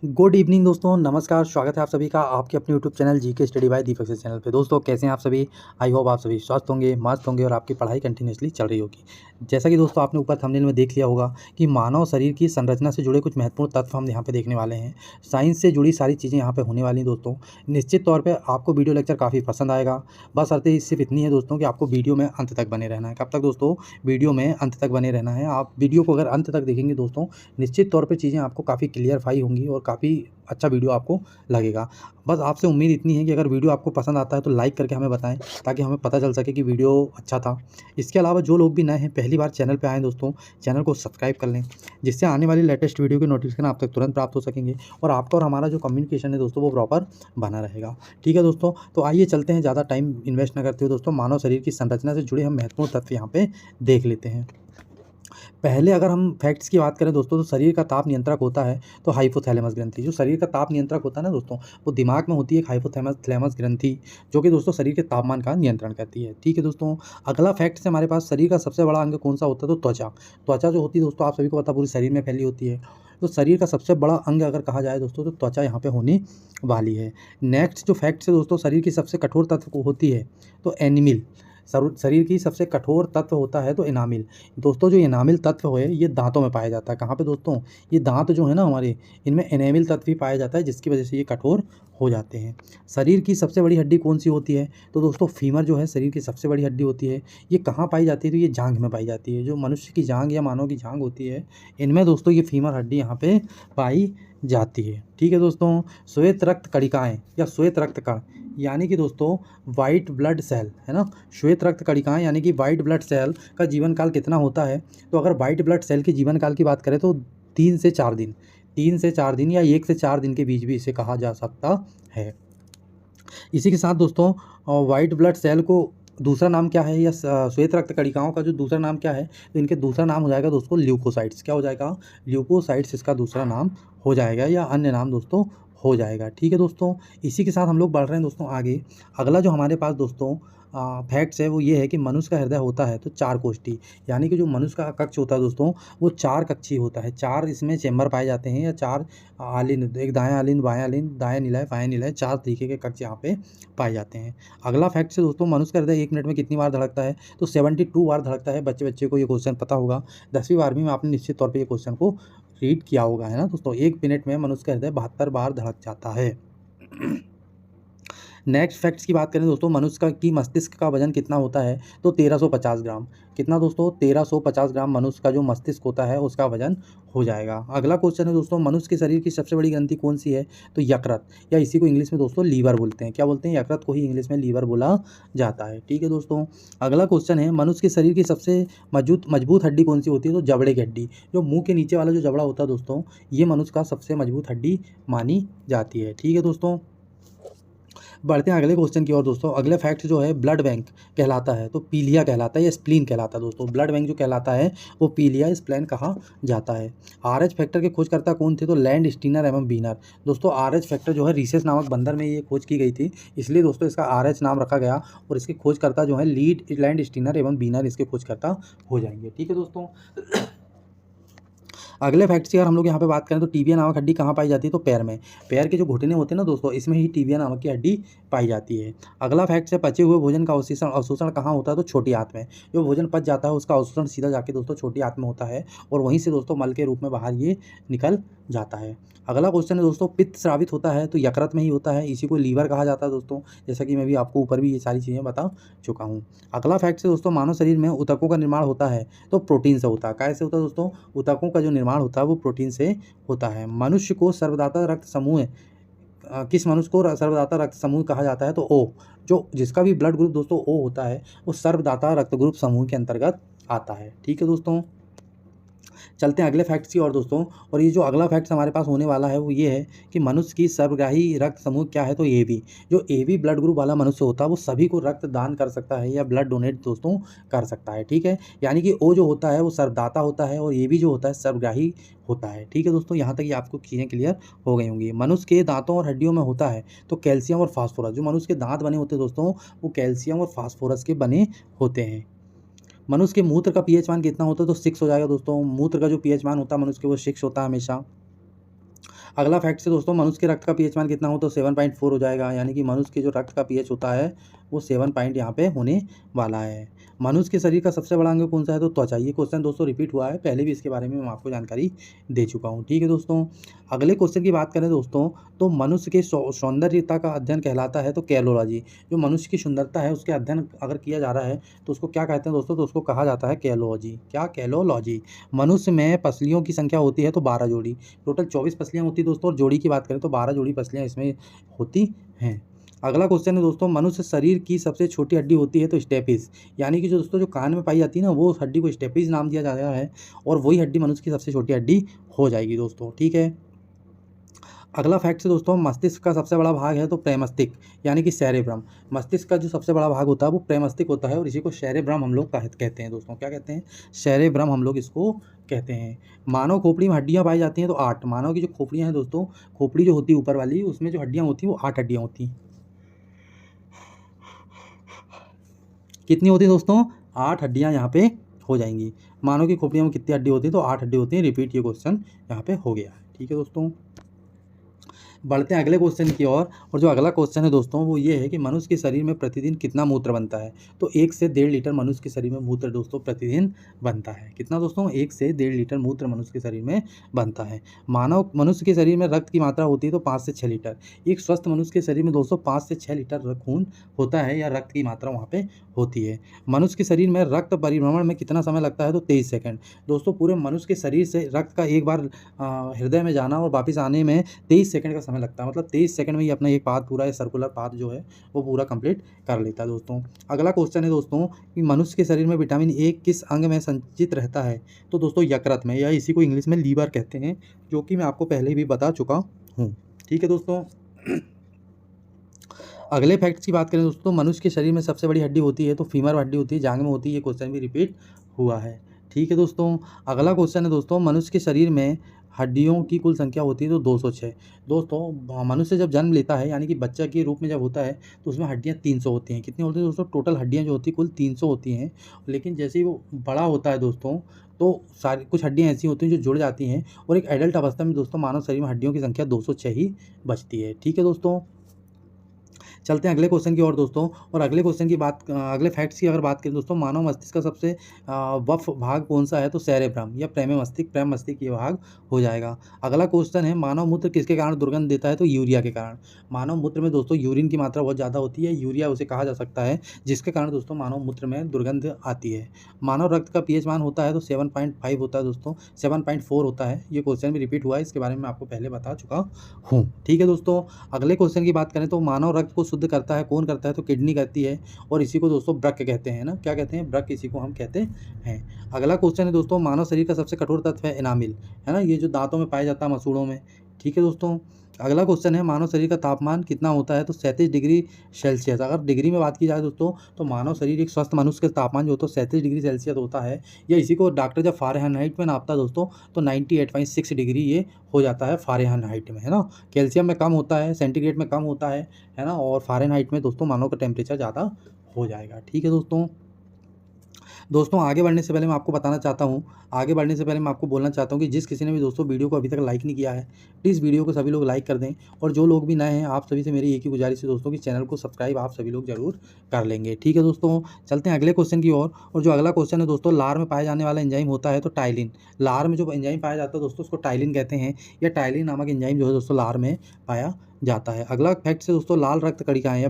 Good evening दोस्तों, नमस्कार। स्वागत है आप सभी का आपके अपने YouTube channel GK study bye दीपक सर चैनल पे। दोस्तों कैसे हैं आप सभी? आई होप आप सभी स्वस्थ होंगे, मस्त होंगे और आपकी पढ़ाई कंटिन्यूअसली चल रही होगी। जैसा कि दोस्तों आपने ऊपर थंबनेल में देख लिया होगा कि मानव शरीर की संरचना से जुड़े कुछ महत्वपूर्ण तत्व हम यहाँ पे देखने वाले हैं। साइंस से जुड़ी सारी चीज़ें यहाँ पे होने वाली हैं दोस्तों। निश्चित तौर पे आपको वीडियो लेक्चर काफ़ी पसंद आएगा। बस शर्त सिर्फ इतनी है दोस्तों कि आपको वीडियो में अंत तक बने रहना है। कब तक दोस्तों? वीडियो में अंत तक बने रहना है। आप वीडियो को अगर अंत तक देखेंगे दोस्तों, निश्चित तौर पे चीज़ें आपको काफ़ी क्लियरफाई होंगी और काफ़ी अच्छा वीडियो आपको लगेगा। बस आपसे उम्मीद इतनी है कि अगर वीडियो आपको पसंद आता है तो लाइक करके हमें बताएँ, ताकि हमें पता चल सके कि वीडियो अच्छा था। इसके अलावा जो लोग भी नए हैं, पहली बार चैनल पे आए हैं दोस्तों, चैनल को सब्सक्राइब कर लें, जिससे आने वाली लेटेस्ट वीडियो के नोटिफिकेशन आप तक तुरंत प्राप्त हो सकेंगे और आपका और हमारा जो कम्युनिकेशन है दोस्तों वो प्रॉपर बना रहेगा। ठीक है दोस्तों, तो आइए चलते हैं, ज़्यादा टाइम इन्वेस्ट ना करते हुए दोस्तों मानव शरीर की संरचना से जुड़े हम महत्वपूर्ण तथ्य यहाँ पे देख लेते हैं। पहले अगर हम फैक्ट्स की बात करें दोस्तों, तो शरीर का ताप नियंत्रक होता है तो हाइपोथैलेमस ग्रंथि। जो शरीर का ताप नियंत्रक होता है ना दोस्तों, वो दिमाग में होती है एक हाइपोथैलेमस ग्रंथि, जो कि दोस्तों शरीर के तापमान का नियंत्रण करती है। ठीक है दोस्तों, अगला फैक्ट से हमारे पास शरीर का सबसे बड़ा अंग कौन सा होता है? तो त्वचा। त्वचा जो होती है दोस्तों, आप सभी को पता, पूरे शरीर में फैली होती है। तो शरीर का सबसे बड़ा अंग अगर कहा जाए दोस्तों, तो त्वचा यहाँ पे होने वाली है। नेक्स्ट जो फैक्ट है दोस्तों, शरीर की सबसे कठोर तत्व को होती है तो एनिमल। शरीर की सबसे कठोर तत्व होता है तो एनामिल। दोस्तों जो एनामिल तत्व है ये दांतों में पाया जाता है। कहाँ पे दोस्तों? ये दांत जो है ना हमारे, इनमें एनामिल तत्व भी पाया जाता है, जिसकी वजह से ये कठोर हो जाते हैं। शरीर की सबसे बड़ी हड्डी कौन सी होती है? तो दोस्तों फीमर जो है शरीर की सबसे बड़ी हड्डी होती है। ये कहाँ पाई जाती है? तो ये जांघ में पाई जाती है। जो मनुष्य की जांघ या मानव की जांघ होती है, इनमें दोस्तों ये फीमर हड्डी यहाँ पे पाई जाती है। ठीक है दोस्तों, श्वेत रक्त कणिकाएं या श्वेत रक्त कण, यानी कि दोस्तों वाइट ब्लड सेल है ना, श्वेत रक्त कणिकाएं यानी कि वाइट ब्लड सेल का जीवन काल कितना होता है? तो अगर वाइट ब्लड सेल के जीवन काल की बात करें तो 3 से 4 दिन, 3 से 4 दिन या 1 से 4 दिन के बीच भी इसे कहा जा सकता है। इसी के साथ दोस्तों वाइट ब्लड सेल को दूसरा नाम क्या है, या श्वेत रक्त कणिकाओं का जो दूसरा नाम क्या है? तो इनके दूसरा नाम हो जाएगा दोस्तों ल्यूकोसाइट्स। क्या हो जाएगा? ल्यूकोसाइट्स इसका दूसरा नाम हो जाएगा, या अन्य नाम दोस्तों हो जाएगा। ठीक है दोस्तों, इसी के साथ हम लोग बढ़ रहे हैं दोस्तों आगे। अगला जो हमारे पास दोस्तों फैक्ट्स है वो ये है कि मनुष्य का हृदय होता है तो 4 कोष्ठी, यानी कि जो मनुष्य का कक्ष होता है दोस्तों वो 4 कक्षीय होता है। 4 इसमें चेंबर पाए जाते हैं, या 4 आलिन, एक दायां आलिन, बायां आलिन, दायां निलय, बायां निलय, 4 तरीके के कक्ष यहाँ पे पाए जाते हैं। अगला फैक्ट है दोस्तों, मनुष्य का हृदय 1 मिनट में कितनी बार धड़कता है? तो 72 बार धड़कता है। बच्चे को ये क्वेश्चन पता होगा, 10वीं 12वीं में आपने निश्चित तौर पर ये क्वेश्चन को रीड किया होगा, है ना दोस्तों। 1 मिनट में मनुष्य का हृदय 72 बार धड़क जाता है। नेक्स्ट फैक्ट्स की बात करें दोस्तों, मनुष्य का की मस्तिष्क का वजन कितना होता है? तो 1350 ग्राम। कितना दोस्तों? 1350 ग्राम मनुष्य का जो मस्तिष्क होता है उसका वजन हो जाएगा। अगला क्वेश्चन है दोस्तों, मनुष्य के शरीर की सबसे बड़ी ग्रंथि कौन सी है? तो यकृत, या इसी को इंग्लिश में दोस्तों लीवर बोलते हैं। क्या बोलते हैं? यकृत को ही इंग्लिश में लीवर बोला जाता है। ठीक है दोस्तों, अगला क्वेश्चन है, मनुष्य के शरीर की सबसे मजबूत हड्डी कौन सी होती है? तो जबड़े की हड्डी। जो मुंह के नीचे वाला जो जबड़ा होता है दोस्तों, ये मनुष्य का सबसे मजबूत हड्डी मानी जाती है। ठीक है दोस्तों, बढ़ते हैं अगले क्वेश्चन की ओर दोस्तों। अगले फैक्ट जो है, ब्लड बैंक कहलाता है तो पीलिया कहलाता है या स्प्लीन कहलाता है दोस्तों। ब्लड बैंक जो कहलाता है वो पीलिया स्प्लेन कहा जाता है। आरएच फैक्टर के खोजकर्ता कौन थे? तो लैंड स्टीनर एवं बीनर। दोस्तों आरएच फैक्टर जो है रीसेस नामक बंदर में ये खोज की गई थी, इसलिए दोस्तों इसका आरएच नाम रखा गया, और इसके खोजकर्ता जो है लैंड स्टीनर एवं बीनर इसके खोजकर्ता हो जाएंगे। ठीक है दोस्तों, अगले फैक्ट्स की अगर हम लोग यहाँ पे बात करें तो टीबिया नामक हड्डी कहाँ पाई जाती है? तो पैर में। पैर के जो घुटने होते हैं ना दोस्तों, इसमें ही टीबिया नामक की हड्डी पाई जाती है। अगला फैक्ट है, पचे हुए भोजन का अवशोषण कहाँ होता है? तो छोटी आंत में। जो भोजन पच जाता है उसका अवशोषण सीधा जाके दोस्तों छोटी आंत में होता है, और वहीं से दोस्तों मल के रूप में बाहर ये निकल जाता है। अगला क्वेश्चन है दोस्तों, पित्त स्रावित होता है तो यकृत में ही होता है, इसी को लीवर कहा जाता है दोस्तों, जैसा कि मैं भी आपको ऊपर भी ये सारी चीज़ें बता चुका हूँ। अगला फैक्ट है दोस्तों, मानव शरीर में ऊतकों का निर्माण होता है तो प्रोटीन से होता है। कैसे होता है दोस्तों? ऊतकों का जो निर्माण होता है वो प्रोटीन से होता है। मनुष्य को सर्वदाता रक्त समूह किस मनुष्य को सर्वदाता रक्त समूह कहा जाता है? तो ओ। जो जिसका भी ब्लड ग्रुप दोस्तों ओ होता है वो सर्वदाता रक्त ग्रुप समूह के अंतर्गत आता है। ठीक है दोस्तों, चलते हैं अगले फैक्ट्स की और दोस्तों। और ये जो अगला फैक्ट्स हमारे पास होने वाला है वो ये है कि मनुष्य की सर्वग्राही रक्त समूह क्या है? तो ए बी। जो ए बी ब्लड ग्रुप वाला मनुष्य होता है वो सभी को रक्त दान कर सकता है या ब्लड डोनेट दोस्तों कर सकता है। ठीक है, यानी कि ओ जो होता है वो सर्वदाता होता है और ए बी जो होता है सर्वग्राही होता है। ठीक है दोस्तों, यहाँ तक ये आपको चीज़ें क्लियर हो गई होंगी। मनुष्य के दांतों और हड्डियों में होता है तो कैल्शियम और फास्फोरस। जो मनुष्य के दांत बने होते हैं दोस्तों वो कैल्शियम और फास्फोरस के बने होते हैं। मनुष्य के मूत्र का पीएच मान कितना होता है? तो 6 हो जाएगा दोस्तों। मूत्र का जो पीएच मान होता है मनुष्य के वो 6 होता है हमेशा। अगला फैक्ट से दोस्तों, मनुष्य के रक्त का पीएच मान कितना हो तो 7.4 हो जाएगा, यानी कि मनुष्य के जो रक्त का पीएच होता है वो 7 पॉइंट यहाँ पे होने वाला है। मनुष्य के शरीर का सबसे बड़ा अंग कौन सा है तो त्वचा। ये क्वेश्चन दोस्तों रिपीट हुआ है, पहले भी इसके बारे में मैं आपको जानकारी दे चुका हूँ। ठीक है दोस्तों, अगले क्वेश्चन की बात करें दोस्तों, तो मनुष्य के सौंदर्यता का अध्ययन कहलाता है तो कैलोलॉजी। जो मनुष्य की सुंदरता है उसके अध्ययन अगर किया जा रहा है तो उसको क्या कहते हैं दोस्तों, तो उसको कहा जाता है कैलोलॉजी। क्या? कैलोलॉजी। मनुष्य में पसलियों की संख्या होती है तो 12 जोड़ी, टोटल 24 पसलियाँ होती है दोस्तों, और जोड़ी की बात करें तो 12 जोड़ी पसलियाँ इसमें होती हैं। अगला क्वेश्चन है दोस्तों, मनुष्य शरीर की सबसे छोटी हड्डी होती है तो स्टेपिस, यानी कि जो दोस्तों जो कान में पाई जाती है ना वो हड्डी को स्टेपिस नाम दिया जाता है, और वही हड्डी मनुष्य की सबसे छोटी हड्डी हो जाएगी दोस्तों। ठीक है, अगला फैक्ट है दोस्तों, मस्तिष्क का सबसे बड़ा भाग है तो प्रेमस्तिष्क, यानी कि सेरेब्रम। मस्तिष्क का जो सबसे बड़ा भाग होता है वो प्रेमस्तिष्क होता है, और इसी को सेरेब्रम हम लोग कहते हैं दोस्तों। क्या कहते हैं? सेरेब्रम हम लोग इसको कहते हैं। मानव खोपड़ी में हड्डियां पाई जाती हैं तो 8। मानव की जो खोपड़ियां हैं दोस्तों, खोपड़ी जो होती है ऊपर वाली, उसमें जो हड्डियां होती हैं वो 8 हड्डियां होती हैं। कितनी होती है दोस्तों? 8 हड्डियां यहाँ पे हो जाएंगी। मानव की खोपड़ियों में कितनी हड्डी होती है तो 8 हड्डी होती है। रिपीट, ये क्वेश्चन यहाँ पे हो गया है। ठीक है दोस्तों, बढ़ते हैं अगले क्वेश्चन की ओर। और जो अगला क्वेश्चन है दोस्तों वो ये है कि मनुष्य के शरीर में प्रतिदिन कितना मूत्र बनता है तो 1 से 1.5 लीटर मनुष्य के शरीर में मूत्र दोस्तों प्रतिदिन बनता है। कितना दोस्तों? 1 से 1.5 लीटर मूत्र मनुष्य के शरीर में बनता है। मनुष्य के शरीर में रक्त की मात्रा होती है तो 5 से 6 लीटर। एक स्वस्थ मनुष्य के शरीर में दोस्तों 5 से 6 लीटर खून होता है, या रक्त की मात्रा वहाँ पे होती है। मनुष्य के शरीर में रक्त परिभ्रमण में कितना समय लगता है तो 23 सेकंड। दोस्तों पूरे मनुष्य के शरीर से रक्त का एक बार हृदय में जाना और वापस आने में 23 सेकंड का समय लगता है, मतलब 23 सेकंड में ही अपना एक पाथ पूरा, सर्कुलर पाथ जो है वो पूरा कंप्लीट कर लेता है दोस्तों। अगला क्वेश्चन है दोस्तों कि मनुष्य के शरीर में विटामिन ए किस अंग में संचित रहता है तो दोस्तों यकृत में, या इसी को इंग्लिश में लीवर कहते हैं, जो कि मैं आपको पहले भी बता चुका हूँ। ठीक है दोस्तों, अगले फैक्ट्स की बात करें दोस्तों, मनुष्य के शरीर में सबसे बड़ी हड्डी होती है तो फीमर हड्डी होती है, जांघ में होती है। ये क्वेश्चन भी रिपीट हुआ है। ठीक है दोस्तों, अगला क्वेश्चन है दोस्तों, मनुष्य के शरीर में हड्डियों की कुल संख्या होती है तो 206। दोस्तों मनुष्य जब जन्म लेता है, यानी कि बच्चा के रूप में जब होता है तो उसमें हड्डियां 300 होती हैं। कितनी होती है दोस्तों? टोटल हड्डियां जो होती है कुल 300 होती हैं। लेकिन जैसे ही वो बड़ा होता है दोस्तों तो सारी कुछ हड्डियां ऐसी होती हैं जो जुड़ जाती हैं, और एक एडल्ट अवस्था में दोस्तों मानव शरीर में हड्डियों की संख्या 206 ही बचती है। ठीक है दोस्तों, चलते हैं अगले क्वेश्चन की ओर दोस्तों। और अगले क्वेश्चन की बात, अगले फैक्ट्स की अगर बात करें दोस्तों, मानव मस्तिष्क का सबसे वफ भाग कौन सा है तो सेरेब्रम या प्रेम मस्तिष्क ये भाग हो जाएगा। अगला क्वेश्चन है, मानव मूत्र किसके कारण दुर्गंध देता है तो यूरिया के कारण। मानव मूत्र में दोस्तों यूरिन की मात्रा बहुत ज़्यादा होती है, यूरिया उसे कहा जा सकता है, जिसके कारण दोस्तों मानव मूत्र में दुर्गंध आती है। मानव रक्त का पीएच मान होता है तो 7.5 होता है दोस्तों, 7.4 होता है। ये क्वेश्चन भी रिपीट हुआ है, इसके बारे में आपको पहले बता चुका हूँ। ठीक है दोस्तों, अगले क्वेश्चन की बात करें तो मानव रक्त को शुद्ध करता है कौन करता है तो किडनी करती है, और इसी को दोस्तों ब्रक कहते हैं ना। क्या कहते हैं? ब्रक, इसी को हम कहते हैं। अगला क्वेश्चन है दोस्तों, मानव शरीर का सबसे कठोर तत्व है एनामिल, है ना, ये जो दांतों में पाया जाता है, मसूड़ों में। ठीक है दोस्तों, अगला क्वेश्चन है, मानव शरीर का तापमान कितना होता है तो 37 डिग्री सेल्सियस। अगर डिग्री में बात की जाए दोस्तों तो मानव शरीर, एक स्वस्थ मनुष्य का तापमान जो होता है 37 डिग्री सेल्सियस होता है, या इसी को डॉक्टर जब फ़ारेनहाइट में नापता है दोस्तों तो 98.6 डिग्री ये हो जाता है फ़ारेनहाइट में, है ना। कैल्शियम में कम होता है, सेंटीग्रेड में कम होता है ना, और फ़ारेनहाइट में दोस्तों मानव का टेम्परेचर ज़्यादा हो जाएगा। ठीक है दोस्तों आगे बढ़ने से पहले मैं आपको बताना चाहता हूँ, आगे बढ़ने से पहले मैं आपको बोलना चाहता हूँ कि जिस किसी ने भी दोस्तों वीडियो को अभी तक लाइक नहीं किया है, प्लीज़ वीडियो को सभी लोग लाइक कर दें, और जो लोग भी नए हैं आप सभी से मेरी एक ही गुजारिश है दोस्तों कि चैनल को सब्सक्राइब आप सभी लोग जरूर कर लेंगे। ठीक है दोस्तों, चलते हैं अगले क्वेश्चन की ओर। और जो अगला क्वेश्चन है दोस्तों, लार में पाया जाने वाला एंजाइम होता है तो टाइलिन। लार में जो एंजाइम पाया जाता है दोस्तों उसको टाइलिन कहते हैं, या टाइलिन नामक एंजाइम जो है दोस्तों लार में पाया जाता है। अगला फैक्ट से दोस्तों, लाल रक्त कणिकाएं या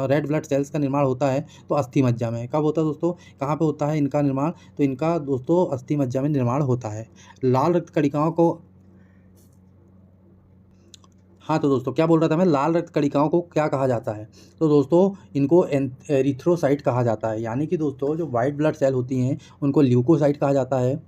रेड ब्लड सेल्स का निर्माण होता है तो अस्थि मज्जा में। कब होता है दोस्तों? कहाँ पे होता है इनका निर्माण? तो इनका दोस्तों अस्थि मज्जा में निर्माण होता है। लाल रक्त कणिकाओं को, हाँ तो दोस्तों क्या बोल रहा था मैं, लाल रक्त कणिकाओं को क्या कहा जाता है तो दोस्तों इनको एरिथ्रोसाइट कहा जाता है, यानी कि दोस्तों जो वाइट ब्लड सेल होती हैं उनको ल्यूकोसाइट कहा जाता है,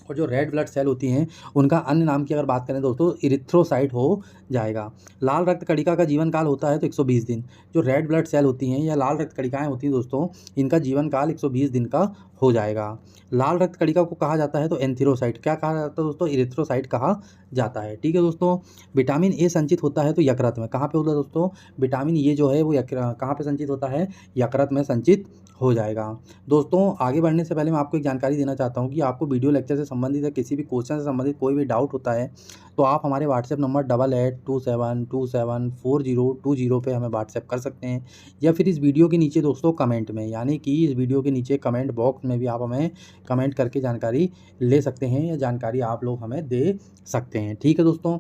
और जो रेड ब्लड सेल होती हैं उनका अन्य नाम की अगर बात करें दोस्तों इरिथ्रोसाइट हो जाएगा। लाल रक्त कणिका का जीवन काल होता है तो 120 दिन। जो रेड ब्लड सेल होती हैं या लाल रक्त कणिकाएं होती हैं दोस्तों, इनका जीवन काल 120 दिन का हो जाएगा। लाल रक्त कणिका को कहा जाता है तो एंथीरोसाइट, क्या कहा जाता है दोस्तों? इरिथ्रोसाइट कहा जाता है। ठीक है दोस्तों, विटामिन ए संचित होता है तो यकृत में। कहाँ पे होता है दोस्तों? विटामिन ए जो है वो कहाँ पे संचित होता है? यकृत में संचित हो जाएगा। दोस्तों आगे बढ़ने से पहले मैं आपको एक जानकारी देना चाहता हूँ कि आपको वीडियो लेक्चर से संबंधित या किसी भी क्वेश्चन से संबंधित कोई भी डाउट होता है तो आप हमारे व्हाट्सएप नंबर 8827274020 पे हमें व्हाट्सएप कर सकते हैं, या फिर इस वीडियो के नीचे दोस्तों कमेंट में, यानी कि इस वीडियो के नीचे कमेंट बॉक्स में भी आप हमें कमेंट करके जानकारी ले सकते हैं या जानकारी आप लोग हमें दे सकते हैं। ठीक है दोस्तों।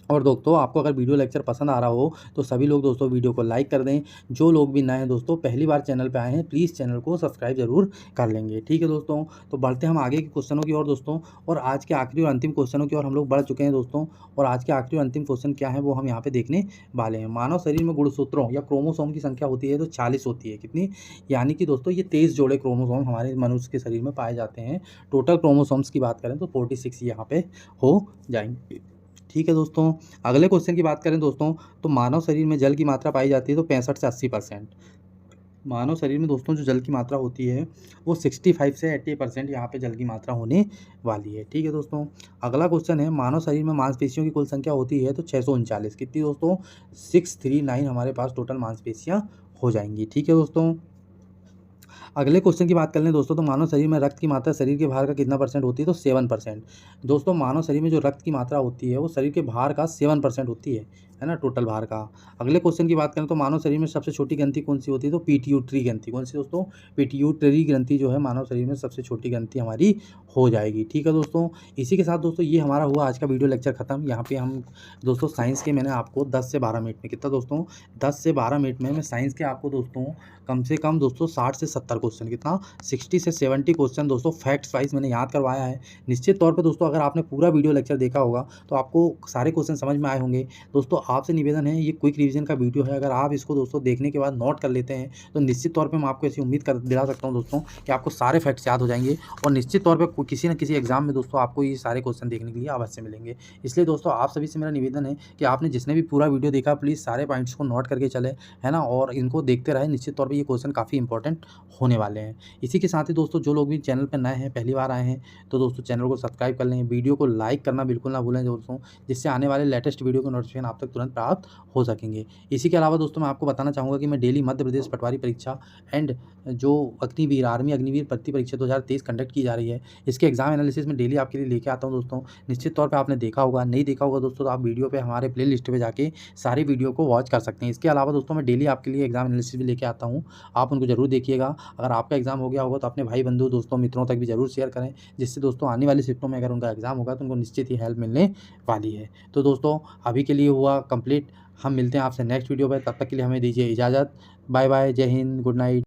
और दोस्तों आपको अगर वीडियो लेक्चर पसंद आ रहा हो तो सभी लोग दोस्तों वीडियो को लाइक कर दें। जो लोग भी नए हैं दोस्तों, पहली बार चैनल पे आए हैं, प्लीज़ चैनल को सब्सक्राइब ज़रूर कर लेंगे। ठीक है दोस्तों। तो बढ़ते हम आगे के क्वेश्चनों की ओर दोस्तों, और आज के आखिरी और अंतिम क्वेश्चनों की ओर हम लोग बढ़ चुके हैं दोस्तों। और आज के आखिरी और अंतिम क्वेश्चन क्या है वो हम यहाँ पे देखने वाले हैं। मानव शरीर में गुणसूत्रों या क्रोमोसोम की संख्या होती है तो 40 होती है। कितनी? यानी कि दोस्तों ये 23 जोड़े क्रोमोसोम हमारे मनुष्य के शरीर में पाए जाते हैं। टोटल क्रोमोसोम्स की बात करें तो 46 यहाँ पे हो जाएंगे। ठीक है दोस्तों। अगले क्वेश्चन की बात करें दोस्तों, तो मानव शरीर में जल की मात्रा पाई जाती है तो 65 से 80%। मानव शरीर में दोस्तों जो जल की मात्रा होती है वो 65 से 80% यहाँ पे जल की मात्रा होने वाली है। ठीक है दोस्तों। अगला क्वेश्चन है, मानव शरीर में मांसपेशियों की कुल संख्या होती है तो 639। कितनी दोस्तों? 639 हमारे पास टोटल मांसपेशियाँ हो जाएंगी। ठीक है दोस्तों। अगले क्वेश्चन की बात कर लें दोस्तों, तो मानव शरीर में रक्त की मात्रा शरीर के भार का कितना परसेंट होती है तो 7%। दोस्तों मानव शरीर में जो रक्त की मात्रा होती है वो शरीर के भार का 7% होती है ना, टोटल भार का। अगले क्वेश्चन की बात करें तो मानव शरीर में सबसे छोटी ग्रंथि कौन सी होती है तो पिट्यूटरी ग्रंथि। कौन सी दोस्तों? पिट्यूटरी ग्रंथि जो है मानव शरीर में सबसे छोटी ग्रंथि हमारी हो जाएगी। ठीक है दोस्तों। इसी के साथ दोस्तों ये हमारा हुआ आज का वीडियो लेक्चर खत्म। यहाँ पे हम दोस्तों साइंस के मैंने आपको 10 से 12 मिनट में, कितना दोस्तों? 10 से 12 मिनट में मैं साइंस के आपको दोस्तों कम से कम दोस्तों 60 से 70 क्वेश्चन, कितना? 60 से 70 क्वेश्चन दोस्तों फैक्ट्स वाइज मैंने याद करवाया है। निश्चित तौर पे दोस्तों अगर आपने पूरा वीडियो लेक्चर देखा होगा तो आपको सारे क्वेश्चन समझ में आए होंगे। दोस्तों आपसे निवेदन है, ये क्विक रिवीजन का वीडियो है, अगर आप इसको दोस्तों देखने के बाद नोट कर लेते हैं तो निश्चित तौर पे मैं आपको ऐसी उम्मीद कर दिला सकता हूँ दोस्तों कि आपको सारे फैक्ट्स याद हो जाएंगे, और निश्चित तौर पर किसी न किसी एग्जाम में दोस्तों आपको ये सारे क्वेश्चन देखने के लिए अवश्य मिलेंगे। इसलिए दोस्तों आप सभी से मेरा निवेदन है कि आपने जिसने भी पूरा वीडियो देखा प्लीज़ सारे पॉइंट्स को नोट करके चले, है ना, और इनको देखते रहे। निश्चित तौर पर ये क्वेश्चन काफ़ी इंपॉर्टेंट होने वाले हैं। इसी के साथ ही दोस्तों जो लोग भी चैनल पर नए हैं, पहली बार आए हैं, तो दोस्तों चैनल को सब्सक्राइब कर लें, वीडियो को लाइक करना बिल्कुल ना भूलें दोस्तों, जिससे आने वाले लेटेस्ट वीडियो के नोटिफिकेशन आप तक तुरंत प्राप्त हो सकेंगे। इसी के अलावा दोस्तों मैं आपको बताना चाहूँगा कि मैं डेली मध्य प्रदेश पटवारी परीक्षा एंड जो अग्निवीर आर्मी अग्निवीर भर्ती परीक्षा 2023 कंडक्ट की जा रही है, इसके एग्जाम एनालिसिस में डेली आपके लिए लेके आता हूँ दोस्तों। निश्चित तौर पे आपने देखा होगा, नहीं देखा होगा दोस्तों तो आप वीडियो पे हमारे प्ले लिस्ट पे जाके सारी वीडियो को वॉच कर सकते हैं। इसके अलावा दोस्तों मैं डेली आपके लिए एग्जाम एनालिसिस भी लेके आता हूँ, आप उनको जरूर देखिएगा। अगर आपका एग्जाम हो गया होगा तो अपने भाई बंधु दोस्तों मित्रों तक भी जरूर शेयर करें, जिससे दोस्तों आने वाली शिफ्टों में अगर उनका एग्जाम होगा तो उनको निश्चित ही हेल्प मिलने वाली है। तो दोस्तों अभी के लिए हुआ कंप्लीट, हम मिलते हैं आपसे नेक्स्ट वीडियो पर, तब तक के लिए हमें दीजिए इजाज़त। बाय बाय, जय हिंद, गुड नाइट।